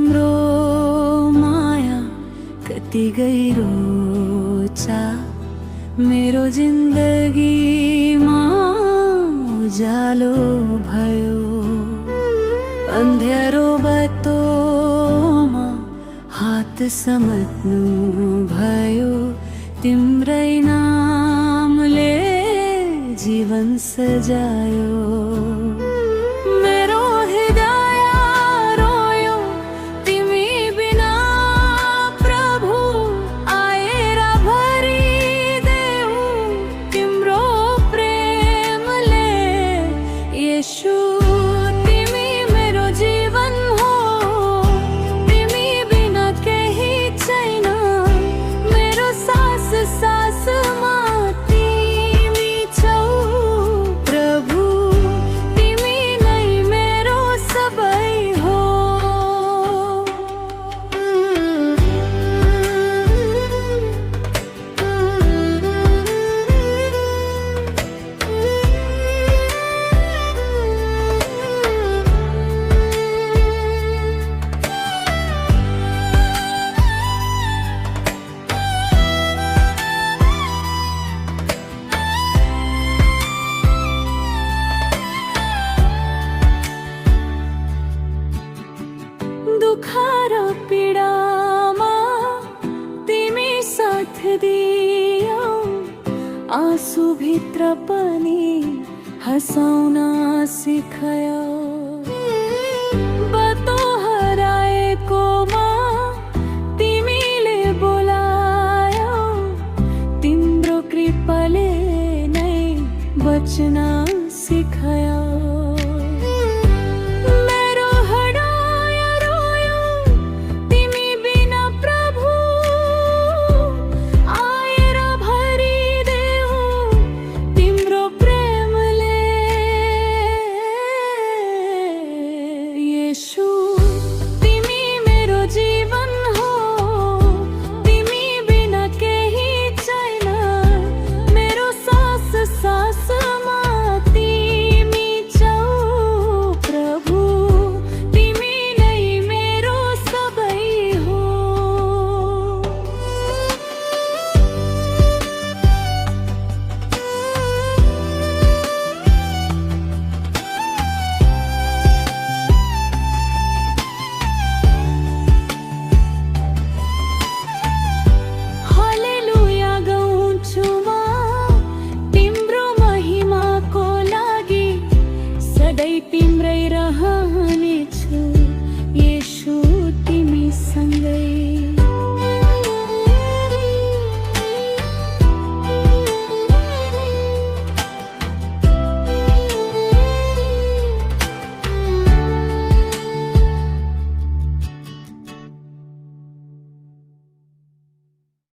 तिम्रो माया कति गहिरो छ, मेरो जिन्दगीमा उज्यालो भयो। अन्ध्यारो बाटोमा हात समात्नु भयो, तिम्रै नामले जीवन सजायो। मेरो हृदय रोयो तिमी बिना प्रभु, आएर भरिदेऊ तिम्रो प्रेमले। येशू तिमी मेरो जीवन हो, तिमी बिना केही छैन। मेरो सास सासमा तिमी छौ प्रभु, तिमी नै मेरो सबै हो। दुःख र पीडामा तिमी साथ दियौ, आँसु भित्र पनि हँसाउन सिकायौ।